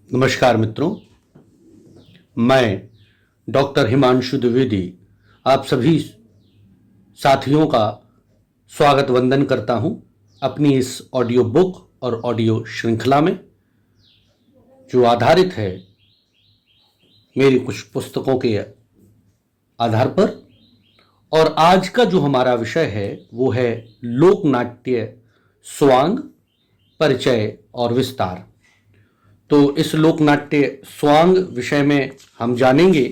नमस्कार मित्रों, मैं डॉक्टर हिमांशु द्विवेदी आप सभी साथियों का स्वागत वंदन करता हूं अपनी इस ऑडियो बुक और ऑडियो श्रृंखला में, जो आधारित है मेरी कुछ पुस्तकों के आधार पर। और आज का जो हमारा विषय है वो है लोक नाट्य स्वांग, परिचय और विस्तार। तो इस लोकनाट्य स्वांग विषय में हम जानेंगे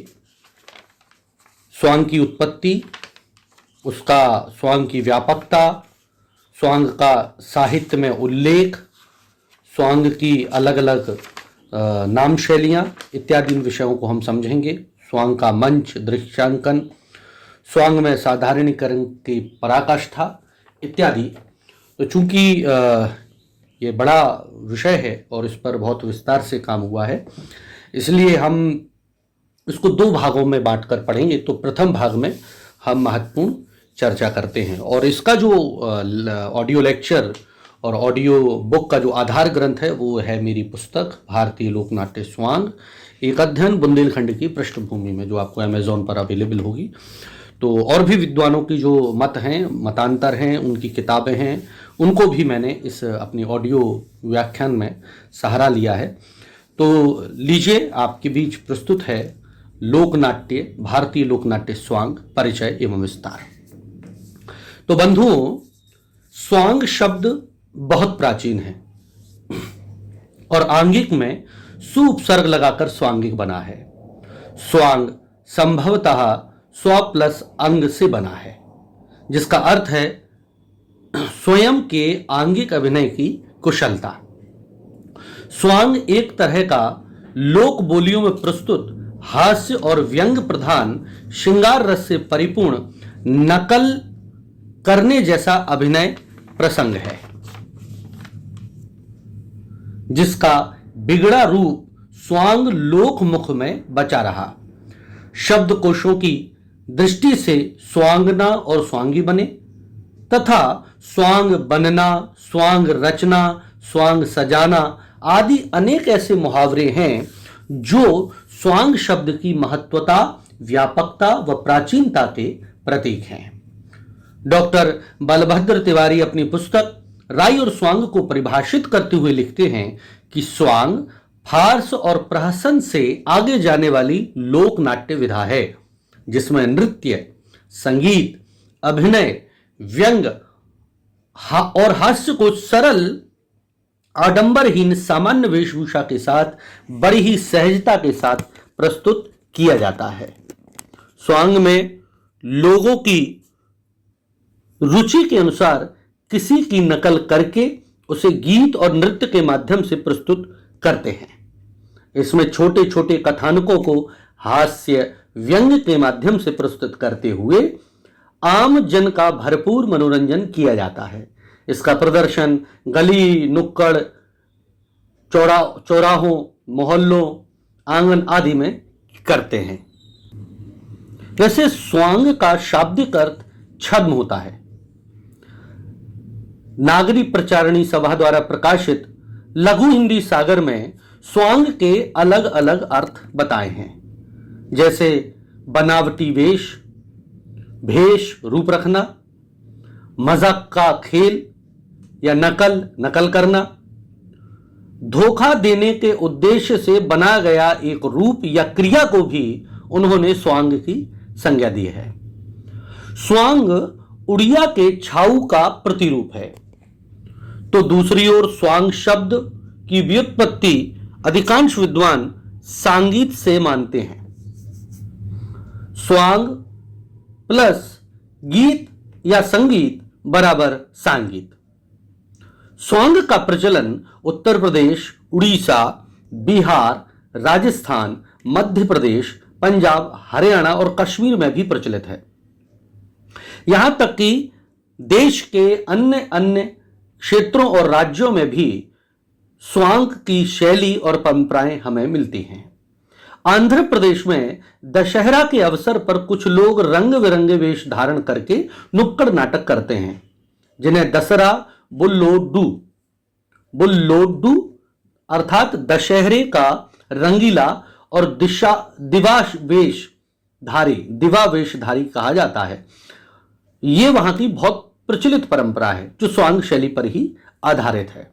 स्वांग की उत्पत्ति, उसका स्वांग की व्यापकता, स्वांग का साहित्य में उल्लेख, स्वांग की अलग अलग नाम शैलियाँ इत्यादि विषयों को हम समझेंगे। स्वांग का मंच, दृश्यांकन, स्वांग में साधारणीकरण की पराकाष्ठा इत्यादि। तो चूंकि ये बड़ा विषय है और इस पर बहुत विस्तार से काम हुआ है, इसलिए हम इसको दो भागों में बांटकर पढ़ेंगे। तो प्रथम भाग में हम महत्वपूर्ण चर्चा करते हैं और इसका जो ऑडियो लेक्चर और ऑडियो बुक का जो आधार ग्रंथ है वो है मेरी पुस्तक भारतीय लोकनाट्य स्वांग, एक अध्ययन बुंदेलखंड की पृष्ठभूमि में, जो आपको अमेजोन पर अवेलेबल होगी। तो और भी विद्वानों की जो मत हैं, मतांतर हैं, उनकी किताबें हैं, उनको भी मैंने इस अपनी ऑडियो व्याख्यान में सहारा लिया है। तो लीजिए, आपके बीच प्रस्तुत है लोकनाट्य, भारतीय लोकनाट्य स्वांग, परिचय एवं विस्तार। तो बंधुओं, स्वांग शब्द बहुत प्राचीन है और आंगिक में सु उपसर्ग लगाकर स्वांगिक बना है। स्वांग संभवतः स्व प्लस अंग से बना है, जिसका अर्थ है स्वयं के आंगिक अभिनय की कुशलता। स्वांग एक तरह का लोक बोलियों में प्रस्तुत हास्य और व्यंग प्रधान श्रृंगार रस से परिपूर्ण नकल करने जैसा अभिनय प्रसंग है, जिसका बिगड़ा रूप स्वांग लोक मुख में बचा रहा। शब्दकोशों की दृष्टि से स्वांगना और स्वांगी बने तथा स्वांग बनना, स्वांग रचना, स्वांग सजाना आदि अनेक ऐसे मुहावरे हैं जो स्वांग शब्द की महत्वता, व्यापकता व प्राचीनता के प्रतीक हैं। डॉक्टर बलभद्र तिवारी अपनी पुस्तक राई और स्वांग को परिभाषित करते हुए लिखते हैं कि स्वांग फारस और प्रहसन से आगे जाने वाली लोक नाट्य विधा है, जिसमें नृत्य, संगीत, अभिनय, व्यंग और हास्य को सरल, आडंबरहीन, सामान्य वेशभूषा के साथ बड़ी ही सहजता के साथ प्रस्तुत किया जाता है। स्वांग में लोगों की रुचि के अनुसार किसी की नकल करके उसे गीत और नृत्य के माध्यम से प्रस्तुत करते हैं। इसमें छोटे छोटे कथानकों को हास्य, व्यंग के माध्यम से प्रस्तुत करते हुए आम जन का भरपूर मनोरंजन किया जाता है। इसका प्रदर्शन गली, नुक्कड़, चौराहों, मोहल्लों, आंगन आदि में करते हैं। वैसे स्वांग का शाब्दिक अर्थ छद्म होता है। नागरी प्रचारणी सभा द्वारा प्रकाशित लघु हिंदी सागर में स्वांग के अलग अलग अर्थ बताए हैं, जैसे बनावटी वेश, भेष, रूप रखना, मजाक का खेल या नकल करना, धोखा देने के उद्देश्य से बना गया एक रूप या क्रिया को भी उन्होंने स्वांग की संज्ञा दी है। स्वांग उड़िया के छाऊ का प्रतिरूप है। तो दूसरी ओर स्वांग शब्द की व्युत्पत्ति अधिकांश विद्वान सांगीत से मानते हैं। स्वांग प्लस गीत या संगीत बराबर सांगीत। स्वांग का प्रचलन उत्तर प्रदेश, उड़ीसा, बिहार, राजस्थान, मध्य प्रदेश, पंजाब, हरियाणा और कश्मीर में भी प्रचलित है। यहां तक कि देश के अन्य क्षेत्रों और राज्यों में भी स्वांग की शैली और परंपराएं हमें मिलती हैं। आंध्र प्रदेश में दशहरा के अवसर पर कुछ लोग रंग बिरंगे वेश धारण करके नुक्कड़ नाटक करते हैं, जिन्हें दसरा बुल्लोडू अर्थात दशहरे का रंगीला और दिवा वेशधारी कहा जाता है। ये वहां की बहुत प्रचलित परंपरा है जो स्वांग शैली पर ही आधारित है।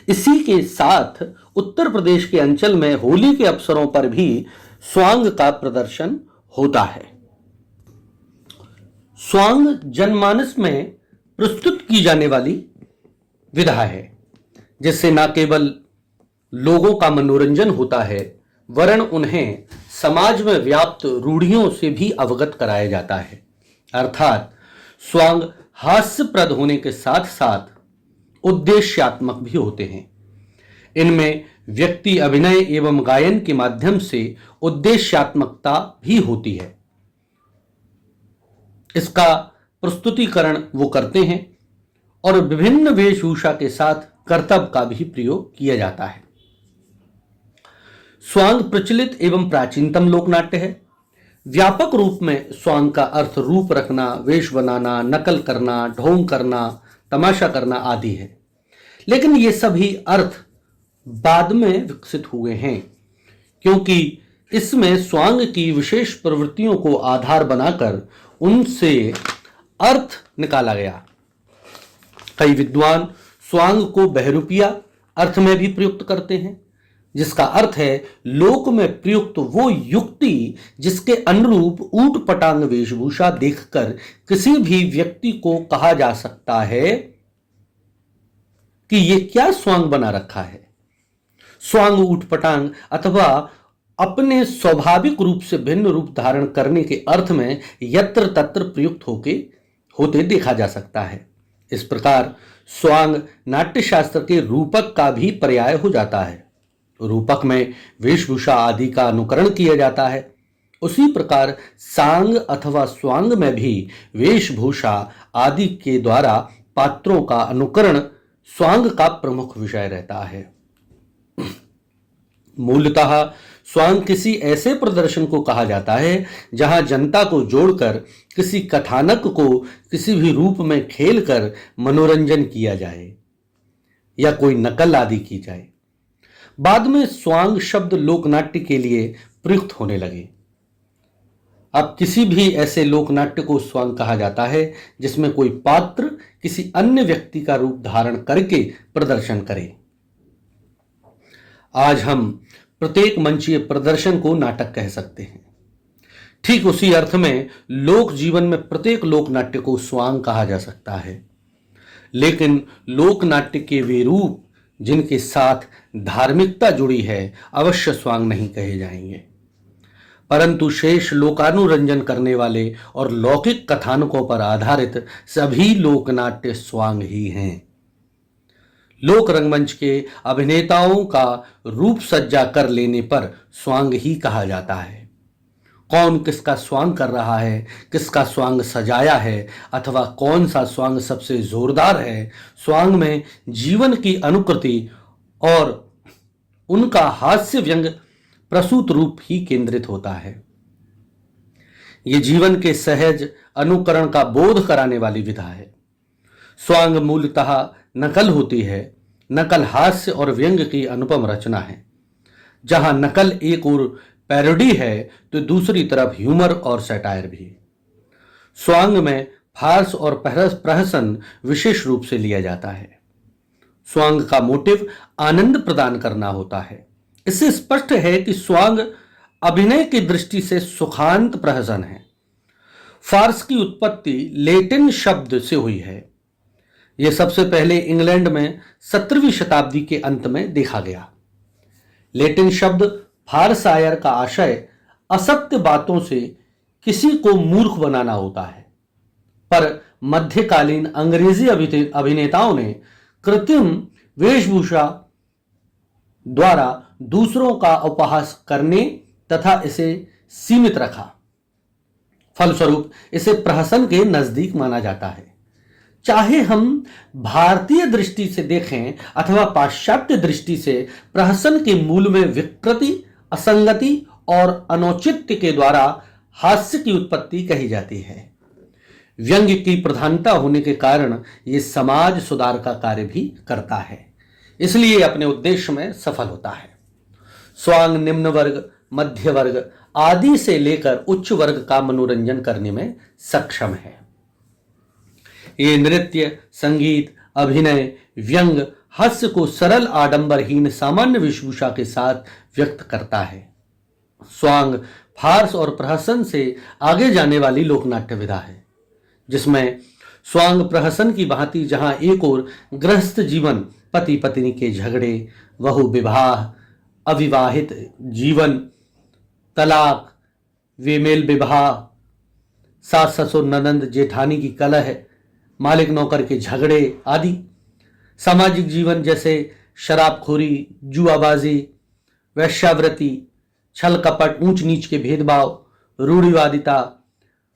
इसी के साथ उत्तर प्रदेश के अंचल में होली के अवसरों पर भी स्वांग का प्रदर्शन होता है। स्वांग जनमानस में प्रस्तुत की जाने वाली विधा है, जिससे न केवल लोगों का मनोरंजन होता है, वरन उन्हें समाज में व्याप्त रूढ़ियों से भी अवगत कराया जाता है। अर्थात स्वांग हास्यप्रद होने के साथ साथ उद्देश्यात्मक भी होते हैं। इनमें व्यक्ति अभिनय एवं गायन के माध्यम से उद्देश्यात्मकता भी होती है। इसका प्रस्तुतिकरण वो करते हैं और विभिन्न वेशभूषा के साथ करतब का भी प्रयोग किया जाता है। स्वांग प्रचलित एवं प्राचीनतम लोकनाट्य है। व्यापक रूप में स्वांग का अर्थ रूप रखना, वेश बनाना, नकल करना, ढोंग करना, तमाशा करना आदि है। लेकिन ये सभी अर्थ बाद में विकसित हुए हैं, क्योंकि इसमें स्वांग की विशेष प्रवृत्तियों को आधार बनाकर उनसे अर्थ निकाला गया। कई विद्वान स्वांग को बहरूपिया अर्थ में भी प्रयुक्त करते हैं, जिसका अर्थ है लोक में प्रयुक्त वो युक्ति जिसके अनुरूप ऊट पटांग वेशभूषा देखकर किसी भी व्यक्ति को कहा जा सकता है कि ये क्या स्वांग बना रखा है। स्वांग ऊट पटांग अथवा अपने स्वाभाविक रूप से भिन्न रूप धारण करने के अर्थ में यत्र तत्र प्रयुक्त होते देखा जा सकता है। इस प्रकार स्वांग नाट्यशास्त्र के रूपक का भी पर्याय हो जाता है। रूपक में वेशभूषा आदि का अनुकरण किया जाता है। उसी प्रकार सांग अथवा स्वांग में भी वेशभूषा आदि के द्वारा पात्रों का अनुकरण स्वांग का प्रमुख विषय रहता है। मूलतः स्वांग किसी ऐसे प्रदर्शन को कहा जाता है जहां जनता को जोड़कर किसी कथानक को किसी भी रूप में खेलकर मनोरंजन किया जाए या कोई नकल आदि की जाए। बाद में स्वांग शब्द लोकनाट्य के लिए प्रयुक्त होने लगे। अब किसी भी ऐसे लोकनाट्य को स्वांग कहा जाता है जिसमें कोई पात्र किसी अन्य व्यक्ति का रूप धारण करके प्रदर्शन करे। आज हम प्रत्येक मंचीय प्रदर्शन को नाटक कह सकते हैं। ठीक उसी अर्थ में लोक जीवन में प्रत्येक लोकनाट्य को स्वांग कहा जा सकता है। लेकिन लोकनाट्य के वे रूप जिनके साथ धार्मिकता जुड़ी है अवश्य स्वांग नहीं कहे जाएंगे, परंतु शेष लोकानुरंजन करने वाले और लौकिक कथानकों पर आधारित सभी लोकनाट्य स्वांग ही हैं। लोक रंगमंच के अभिनेताओं का रूप सज्जा कर लेने पर स्वांग ही कहा जाता है। कौन किसका स्वांग कर रहा है, किसका स्वांग सजाया है अथवा कौन सा स्वांग सबसे जोरदार है, स्वांग में जीवन की अनुकृति और उनका हास्य व्यंग प्रसूत रूप ही केंद्रित होता है। ये जीवन के सहज अनुकरण का बोध कराने वाली विधा है। स्वांग मूलतः नकल होती है। नकल हास्य और व्यंग की अनुपम रचना है। जहां नकल एक और पैरोडी है तो दूसरी तरफ ह्यूमर और सैटायर भी। स्वांग में फार्स और प्रहसन विशेष रूप से लिया जाता है। स्वांग का मोटिव आनंद प्रदान करना होता है। इससे स्पष्ट है कि स्वांग अभिनय की दृष्टि से सुखांत प्रहसन है। फार्स की उत्पत्ति लैटिन शब्द से हुई है। यह सबसे पहले इंग्लैंड में 17वीं शताब्दी के अंत में देखा गया। लैटिन शब्द फारसायर का आशय असत्य बातों से किसी को मूर्ख बनाना होता है, पर मध्यकालीन अंग्रेजी अभिनेताओं ने कृत्रिम वेशभूषा द्वारा दूसरों का उपहास करने तथा इसे सीमित रखा। फलस्वरूप इसे प्रहसन के नजदीक माना जाता है। चाहे हम भारतीय दृष्टि से देखें अथवा पाश्चात्य दृष्टि से, प्रहसन के मूल में विकृति, असंगति और अनौचित्य के द्वारा हास्य की उत्पत्ति कही जाती है। व्यंग्य की प्रधानता होने के कारण यह समाज सुधार का कार्य भी करता है। इसलिए अपने उद्देश्य में सफल होता है। स्वांग निम्न वर्ग, मध्य वर्ग आदि से लेकर उच्च वर्ग का मनोरंजन करने में सक्षम है। ये नृत्य, संगीत, अभिनय, व्यंग, हास्य को सरल, आडंबरहीन, सामान्य वेशभूषा के साथ व्यक्त करता है। स्वांग फार्स और प्रहसन से आगे जाने वाली लोकनाट्य विधा है, जिसमें स्वांग प्रहसन की भांति जहां एक ओर गृहस्थ जीवन, पति पत्नी के झगड़े, बहु विवाह, अविवाहित जीवन, तलाक, बेमेल विवाह, सास ससुर ननंद जेठानी की कलह, मालिक नौकर के झगड़े आदि, सामाजिक जीवन जैसे शराबखोरी, जुआबाजी, वैश्यावृत्ति, छल कपट, ऊंच नीच के भेदभाव, रूढ़िवादिता,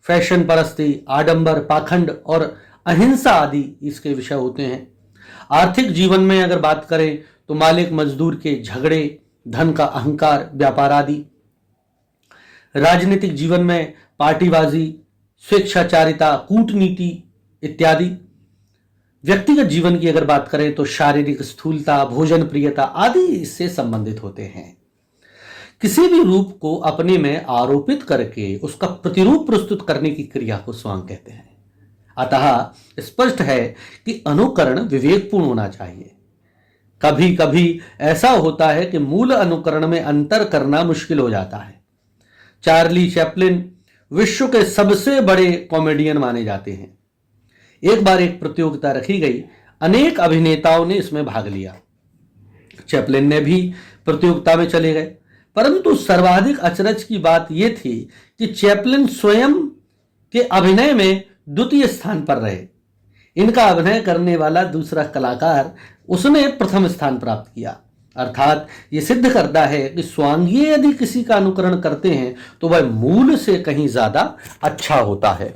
फैशन परस्ती, आडंबर, पाखंड और अहिंसा आदि इसके विषय होते हैं। आर्थिक जीवन में अगर बात करें तो मालिक मजदूर के झगड़े, धन का अहंकार, व्यापार आदि। राजनीतिक जीवन में पार्टीबाजी, स्वेच्छाचारिता, कूटनीति इत्यादि। व्यक्तिगत जीवन की अगर बात करें तो शारीरिक स्थूलता, भोजन प्रियता आदि इससे संबंधित होते हैं। किसी भी रूप को अपने में आरोपित करके उसका प्रतिरूप प्रस्तुत करने की क्रिया को स्वांग कहते हैं। अतः स्पष्ट है कि अनुकरण विवेकपूर्ण होना चाहिए। कभी कभी ऐसा होता है कि मूल अनुकरण में अंतर करना मुश्किल हो जाता है। चार्ली चैपलिन विश्व के सबसे बड़े कॉमेडियन माने जाते हैं। एक बार एक प्रतियोगिता रखी गई, अनेक अभिनेताओं ने इसमें भाग लिया। चैपलिन ने भी प्रतियोगिता में चले गए, परंतु सर्वाधिक अचरज की बात यह थी कि चैपलिन स्वयं के अभिनय में द्वितीय स्थान पर रहे। इनका अभिनय करने वाला दूसरा कलाकार, उसने प्रथम स्थान प्राप्त किया। अर्थात ये सिद्ध करता है कि स्वांगीय यदि किसी का अनुकरण करते हैं तो वह मूल से कहीं ज्यादा अच्छा होता है।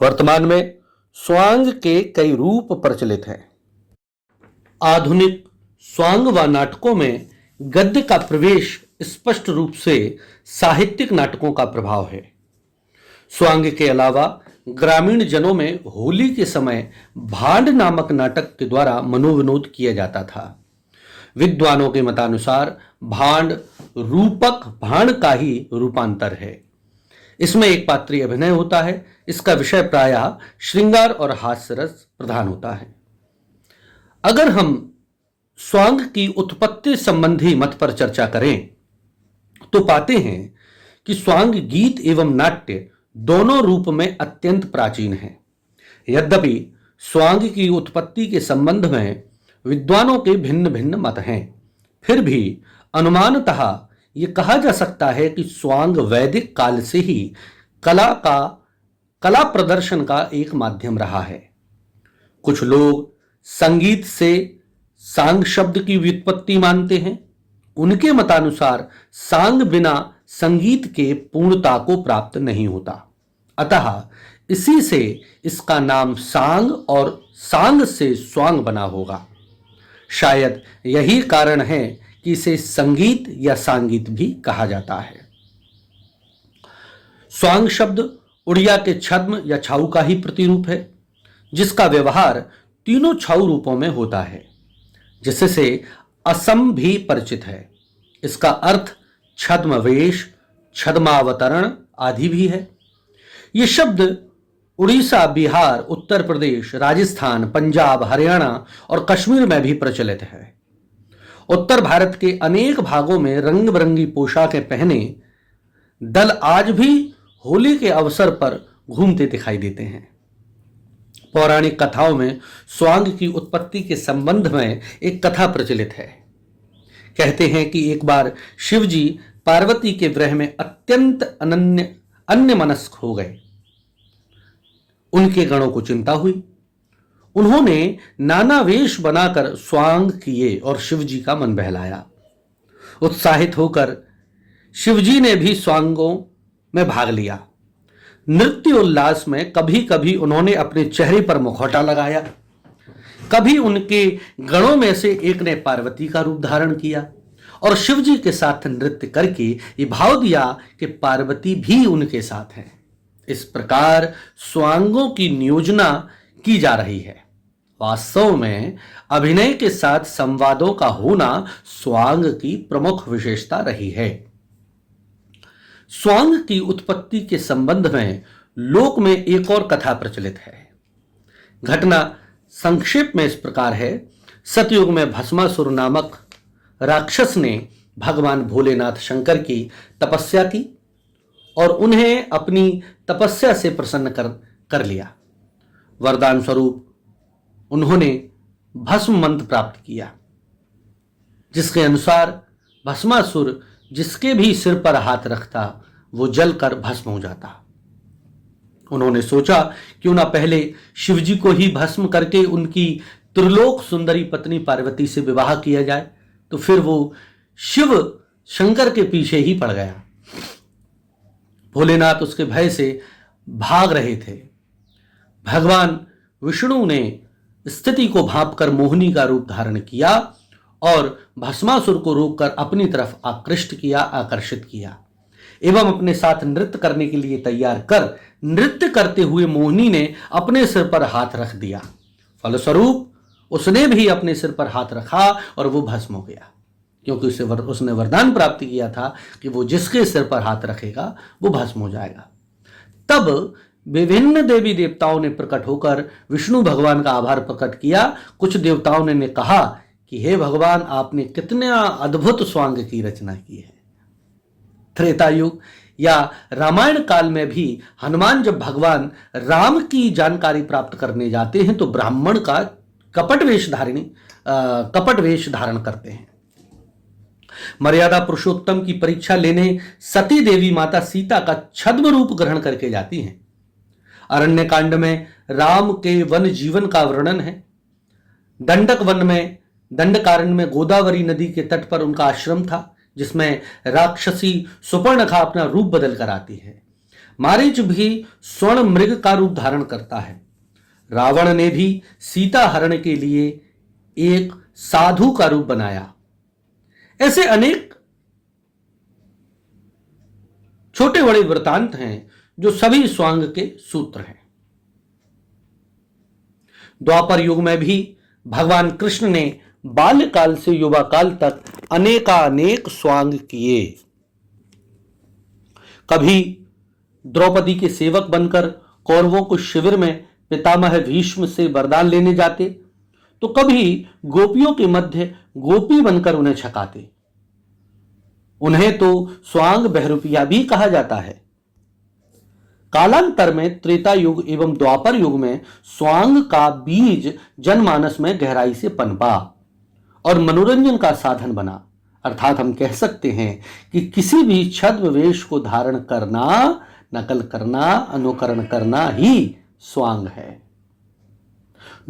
वर्तमान में स्वांग के कई रूप प्रचलित हैं। आधुनिक स्वांग व नाटकों में गद्य का प्रवेश स्पष्ट रूप से साहित्यिक नाटकों का प्रभाव है। स्वांग के अलावा ग्रामीण जनों में होली के समय भांड नामक नाटक के द्वारा मनोविनोद किया जाता था। विद्वानों के मतानुसार भांड रूपक भांड का ही रूपांतर है। इसमें एक पात्रीय अभिनय होता है। इसका विषय प्रायः श्रृंगार और हास्यरस प्रधान होता है। अगर हम स्वांग की उत्पत्ति संबंधी मत पर चर्चा करें तो पाते हैं कि स्वांग गीत एवं नाट्य दोनों रूप में अत्यंत प्राचीन है। यद्यपि स्वांग की उत्पत्ति के संबंध में विद्वानों के भिन्न भिन्न मत हैं, फिर भी अनुमानतः ये कहा जा सकता है कि स्वांग वैदिक काल से ही कला प्रदर्शन का एक माध्यम रहा है। कुछ लोग संगीत से सांग शब्द की व्युत्पत्ति मानते हैं। उनके मतानुसार सांग बिना संगीत के पूर्णता को प्राप्त नहीं होता, अतः इसी से इसका नाम सांग और सांग से स्वांग बना होगा। शायद यही कारण है कि इसे संगीत या सांगीत भी कहा जाता है। स्वांग शब्द उड़िया के छद्म या छाऊ का ही प्रतिरूप है, जिसका व्यवहार तीनों छाऊ रूपों में होता है, जिससे असम भी परिचित है। इसका अर्थ छद्मवेश, छद्मावतरण आदि भी है। ये शब्द उड़ीसा, बिहार, उत्तर प्रदेश, राजस्थान, पंजाब, हरियाणा और कश्मीर में भी प्रचलित है। उत्तर भारत के अनेक भागों में रंग बिरंगी पोशाकें पहने दल आज भी होली के अवसर पर घूमते दिखाई देते हैं। पौराणिक कथाओं में स्वांग की उत्पत्ति के संबंध में एक कथा प्रचलित है। कहते हैं कि एक बार शिवजी पार्वती के विरह में अत्यंत अन्यमनस्क हो गए। उनके गणों को चिंता हुई। उन्होंने नाना वेश बनाकर स्वांग किए और शिवजी का मन बहलाया। उत्साहित होकर शिवजी ने भी स्वांगों में भाग लिया। नृत्य उल्लास में कभी कभी उन्होंने अपने चेहरे पर मुखौटा लगाया, कभी उनके गणों में से एक ने पार्वती का रूप धारण किया और शिवजी के साथ नृत्य करके ये भाव दिया कि पार्वती भी उनके साथ है। इस प्रकार स्वांगों की नियोजना की जा रही है। वास्तव में अभिनय के साथ संवादों का होना स्वांग की प्रमुख विशेषता रही है। स्वांग की उत्पत्ति के संबंध में लोक में एक और कथा प्रचलित है। घटना संक्षेप में इस प्रकार है। सतयुग में भस्मासुर नामक राक्षस ने भगवान भोलेनाथ शंकर की तपस्या की और उन्हें अपनी तपस्या से प्रसन्न कर लिया। वरदान स्वरूप उन्होंने भस्म मंत्र प्राप्त किया, जिसके अनुसार भस्मासुर जिसके भी सिर पर हाथ रखता वो जलकर भस्म हो जाता। उन्होंने सोचा क्यों ना पहले शिवजी को ही भस्म करके उनकी त्रिलोक सुंदरी पत्नी पार्वती से विवाह किया जाए। तो फिर वो शिव शंकर के पीछे ही पड़ गया। भोलेनाथ उसके भय से भाग रहे थे। भगवान विष्णु ने स्थिति को भांपकर मोहिनी का रूप धारण किया और भस्मासुर को रोककर अपनी तरफ आकर्षित किया एवं अपने साथ नृत्य करने के लिए तैयार कर नृत्य करते हुए मोहिनी ने अपने सिर पर हाथ रख दिया। फलस्वरूप उसने भी अपने सिर पर हाथ रखा और वो भस्म हो गया, क्योंकि उसने वरदान प्राप्त किया था कि वो जिसके सिर पर हाथ रखेगा वो भस्म हो जाएगा। तब विभिन्न देवी देवताओं ने प्रकट होकर विष्णु भगवान का आभार प्रकट किया। कुछ देवताओं ने कहा कि हे भगवान, आपने कितना अद्भुत स्वांग की रचना की है। त्रेता युग या रामायण काल में भी हनुमान जब भगवान राम की जानकारी प्राप्त करने जाते हैं तो ब्राह्मण का कपट वेश धारण करते हैं। मर्यादा पुरुषोत्तम की परीक्षा लेने सती देवी माता सीता का छद्म रूप ग्रहण करके जाती हैं। अरण्य कांड में राम के वन जीवन का वर्णन है। दंडक वन में दंडकारण्य में गोदावरी नदी के तट पर उनका आश्रम था, जिसमें राक्षसी सुपर्णखा अपना रूप बदल कर आती है। मारीच भी स्वर्ण मृग का रूप धारण करता है। रावण ने भी सीता हरण के लिए एक साधु का रूप बनाया। ऐसे अनेक छोटे बड़े वृतांत हैं जो सभी स्वांग के सूत्र हैं। द्वापर युग में भी भगवान कृष्ण ने बाल्यकाल से युवा काल तक अनेकानेक स्वांग किए। कभी द्रौपदी के सेवक बनकर कौरवों को शिविर में पितामह भीष्म से वरदान लेने जाते, तो कभी गोपियों के मध्य गोपी बनकर उन्हें छकाते। उन्हें तो स्वांग बहरूपिया भी कहा जाता है। कालांतर में त्रेता युग एवं द्वापर युग में स्वांग का बीज जनमानस में गहराई से पनपा और मनोरंजन का साधन बना। अर्थात हम कह सकते हैं कि किसी भी छद्म वेश को धारण करना, नकल करना, अनुकरण करना ही स्वांग है।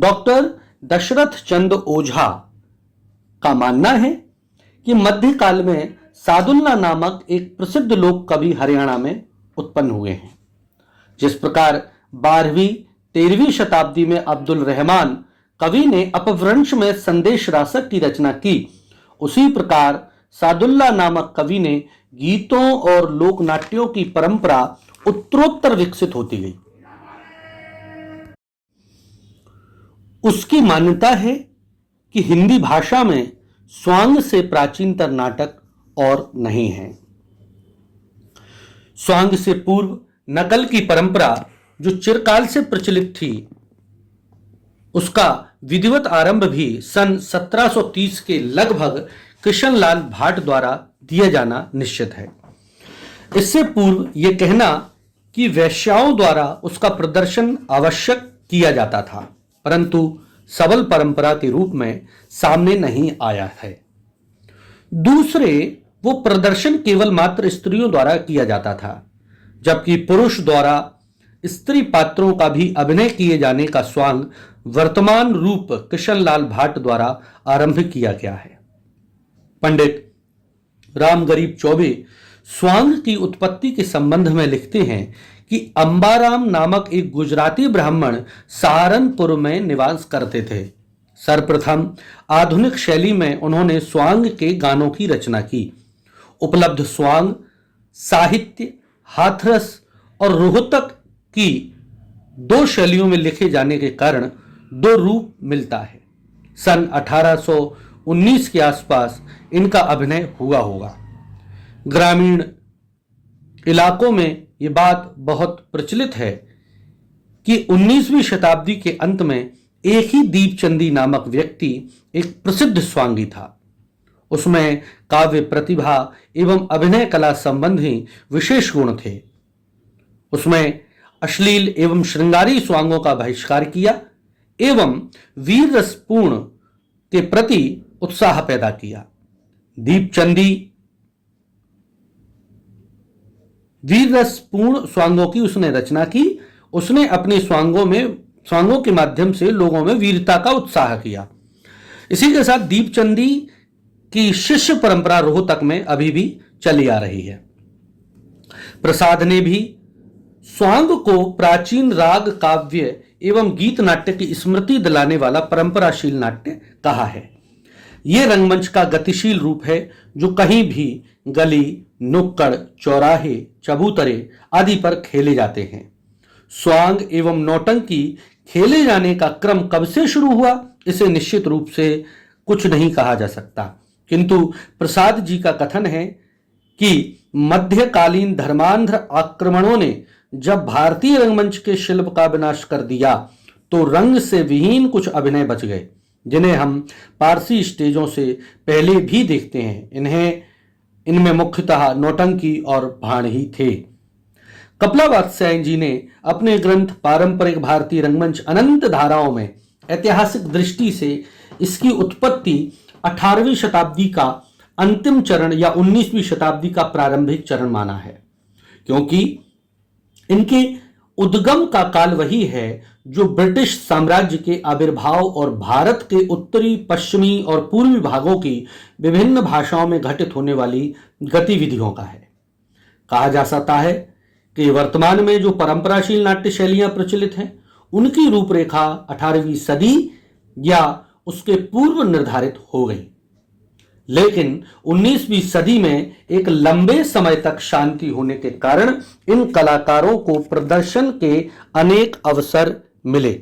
डॉक्टर दशरथ चंद्र ओझा का मानना है कि मध्यकाल में सादुल्ला नामक एक प्रसिद्ध लोक कवि हरियाणा में उत्पन्न हुए हैं। जिस प्रकार 12वीं 13वीं शताब्दी में अब्दुल रहमान कवि ने अपभ्रंश में संदेश रासक की रचना की, उसी प्रकार सादुल्ला नामक कवि ने गीतों और लोक नाट्यों की परंपरा उत्तरोत्तर विकसित होती गई। उसकी मान्यता है कि हिंदी भाषा में स्वांग से प्राचीनतर नाटक और नहीं है। स्वांग से पूर्व नकल की परंपरा जो चिरकाल से प्रचलित थी, उसका विधिवत आरंभ भी सन 1730 के लगभग कृष्णलाल भाट द्वारा दिया जाना निश्चित है। इससे पूर्व यह कहना कि वेश्याओं द्वारा उसका प्रदर्शन आवश्यक किया जाता था, परंतु सबल परंपरा के रूप में सामने नहीं आया है। दूसरे, वो प्रदर्शन केवल मात्र स्त्रियों द्वारा किया जाता था, जबकि पुरुष द्वारा स्त्री पात्रों का भी अभिनय किए जाने का स्वांग वर्तमान रूप कृष्णलाल भाट द्वारा आरंभ किया गया है। पंडित रामगरीब चौबे स्वांग की उत्पत्ति के संबंध में लिखते हैं कि अंबाराम नामक एक गुजराती ब्राह्मण सहारनपुर में निवास करते थे। सर्वप्रथम आधुनिक शैली में उन्होंने स्वांग के गानों की रचना की। उपलब्ध स्वांग साहित्य हाथरस और रोहतक की 2 शैलियों में लिखे जाने के कारण दो रूप मिलता है। सन 1819 के आसपास इनका अभिनय हुआ होगा। ग्रामीण इलाकों में ये बात बहुत प्रचलित है कि 19वीं शताब्दी के अंत में एक ही दीपचंदी नामक व्यक्ति एक प्रसिद्ध स्वांगी था। उसमें काव्य प्रतिभा एवं अभिनय कला संबंधी विशेष गुण थे। उसमें अश्लील एवं श्रृंगारी स्वांगों का बहिष्कार किया एवं वीर रसपूर्ण के प्रति उत्साह पैदा किया। दीपचंदी वीर रसपूर्ण स्वांगों की उसने रचना की। उसने अपने स्वांगों के माध्यम से लोगों में वीरता का उत्साह किया। इसी के साथ दीपचंदी की शिष्य परंपरा रोहतक में अभी भी चली आ रही है। प्रसाद ने भी स्वांग को प्राचीन राग काव्य एवं गीत नाट्य की स्मृति दिलाने वाला परंपराशील नाट्य कहा है। यह रंगमंच का गतिशील रूप है जो कहीं भी गली, नुक्कड़, चौराहे, चबूतरे आदि पर खेले जाते हैं। स्वांग एवं नौटंकी खेले जाने का क्रम कब से शुरू हुआ, इसे निश्चित रूप से कुछ नहीं कहा जा सकता, किंतु प्रसाद जी का कथन है कि मध्यकालीन धर्मांध आक्रमणों ने जब भारतीय रंगमंच के शिल्प का विनाश कर दिया तो रंग से विहीन कुछ अभिनय बच गए, जिन्हें हम पारसी स्टेजों से पहले भी देखते हैं। इनमें मुख्यतः नौटंकी और भाण ही थे। कपलावात्स्यायन जी ने अपने ग्रंथ पारंपरिक भारतीय रंगमंच अनंत धाराओं में ऐतिहासिक दृष्टि से इसकी उत्पत्ति 18वीं शताब्दी का अंतिम चरण या 19वीं शताब्दी का प्रारंभिक चरण माना है, क्योंकि इनके उद्गम का काल वही है जो ब्रिटिश साम्राज्य के आविर्भाव और भारत के उत्तरी, पश्चिमी और पूर्वी भागों की विभिन्न भाषाओं में घटित होने वाली गतिविधियों का है। कहा जा सकता है कि वर्तमान में जो परंपराशील नाट्य शैलियां प्रचलित हैं उनकी रूपरेखा 18वीं सदी या उसके पूर्व निर्धारित हो गई, लेकिन 19वीं सदी में एक लंबे समय तक शांति होने के कारण इन कलाकारों को प्रदर्शन के अनेक अवसर मिले।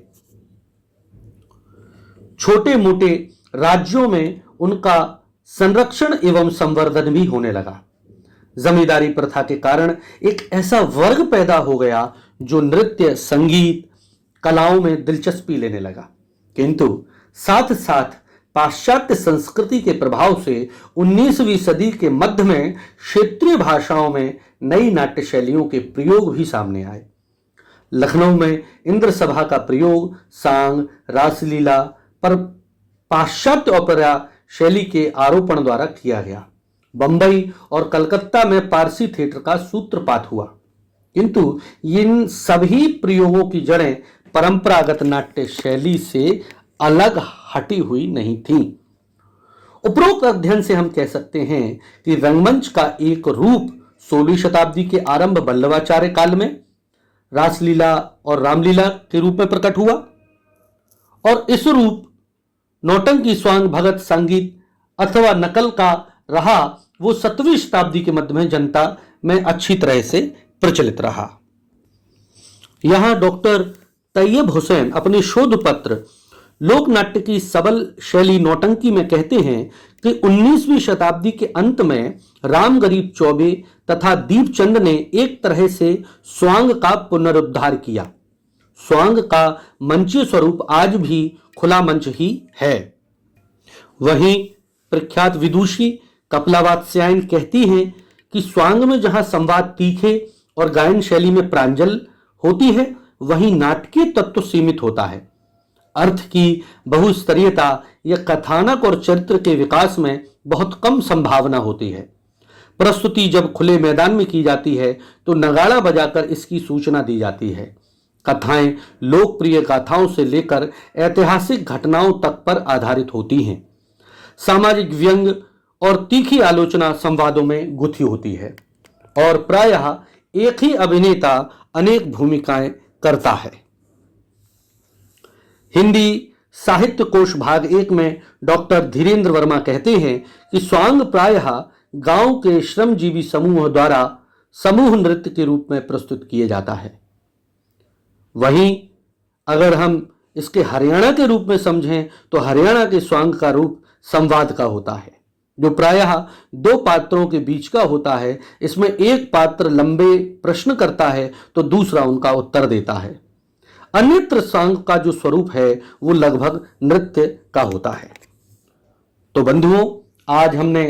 छोटे मोटे राज्यों में उनका संरक्षण एवं संवर्धन भी होने लगा। जमींदारी प्रथा के कारण एक ऐसा वर्ग पैदा हो गया जो नृत्य, संगीत, कलाओं में दिलचस्पी लेने लगा, किंतु साथ साथ पाश्चात्य संस्कृति के प्रभाव से 19वीं सदी के मध्य में क्षेत्रीय भाषाओं में नई नाट्य शैलियों के प्रयोग भी सामने आए। लखनऊ में इंद्र सभा का प्रयोग सांग, रासलीला पर पाश्चात्य ओपेरा शैली के आरोपण द्वारा किया गया। बंबई और कलकत्ता में पारसी थिएटर का सूत्रपात हुआ, किंतु इन सभी प्रयोगों की जड़ें परंपरागत नाट्य शैली से अलग हटी हुई नहीं थी। उपरोक्त अध्ययन से हम कह सकते हैं कि रंगमंच का एक रूप 16वीं शताब्दी के आरंभ वल्लभाचार्य काल में रासलीला और रामलीला के रूप में प्रकट हुआ और इस रूप नौटंकी, स्वांग, भगत, संगीत अथवा नकल का रहा वो 7वीं शताब्दी के मध्य में जनता में अच्छी तरह से प्रचलित रहा। यहां डॉक्टर तैयब हुसैन अपने शोध पत्र लोक नाट्य की सबल शैली नौटंकी में कहते हैं कि 19वीं शताब्दी के अंत में रामगरीब चौबे तथा दीपचंद ने एक तरह से स्वांग का पुनरुद्धार किया। स्वांग का मंचीय स्वरूप आज भी खुला मंच ही है। वहीं प्रख्यात विदुषी कपलावात्स्यायन कहती हैं कि स्वांग में जहां संवाद तीखे और गायन शैली में प्रांजल होती है, वहीं नाटकीय तत्व सीमित होता है। अर्थ की बहुस्तरीयता या कथानक और चरित्र के विकास में बहुत कम संभावना होती है। प्रस्तुति जब खुले मैदान में की जाती है तो नगाड़ा बजाकर इसकी सूचना दी जाती है। कथाएं लोकप्रिय गाथाओं से लेकर ऐतिहासिक घटनाओं तक पर आधारित होती हैं। सामाजिक व्यंग और तीखी आलोचना संवादों में गुथी होती है और प्रायः एक ही अभिनेता अनेक भूमिकाएं करता है। हिंदी साहित्य कोश भाग 1 में डॉक्टर धीरेन्द्र वर्मा कहते हैं कि स्वांग प्रायः गांव के श्रमजीवी समूह द्वारा समूह नृत्य के रूप में प्रस्तुत किए जाता है। वहीं अगर हम इसके हरियाणा के रूप में समझें तो हरियाणा के स्वांग का रूप संवाद का होता है, जो प्रायः दो पात्रों के बीच का होता है। इसमें एक पात्र लंबे प्रश्न करता है तो दूसरा उनका उत्तर देता है। अन्यत्र स्वांग का जो स्वरूप है वो लगभग नृत्य का होता है। तो बंधुओं, आज हमने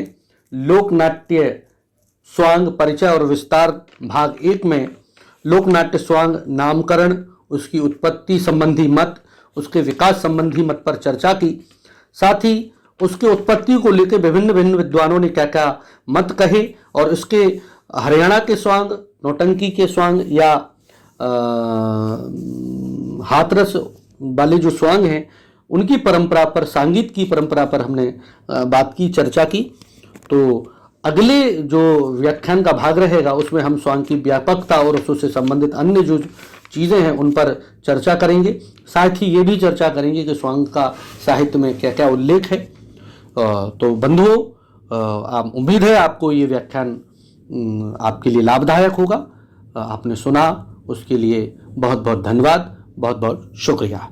लोकनाट्य स्वांग परिचय और विस्तार भाग 1 में लोकनाट्य स्वांग नामकरण, उसकी उत्पत्ति संबंधी मत, उसके विकास संबंधी मत पर चर्चा की। साथ ही उसके उत्पत्ति को लेकर विभिन्न भिन्न विद्वानों ने क्या क्या मत कहे और इसके हरियाणा के स्वांग, नौटंकी के स्वांग या हाथरस वाले जो स्वांग हैं उनकी परंपरा पर, सांगीत की परंपरा पर हमने बात की, चर्चा की। तो अगले जो व्याख्यान का भाग रहेगा उसमें हम स्वांग की व्यापकता और उससे संबंधित अन्य जो चीज़ें हैं उन पर चर्चा करेंगे। साथ ही ये भी चर्चा करेंगे कि स्वांग का साहित्य में क्या क्या उल्लेख है। तो बंधुओं, उम्मीद है आपको ये व्याख्यान आपके लिए लाभदायक होगा। आपने सुना उसके लिए बहुत बहुत धन्यवाद, बहुत बहुत शुक्रिया।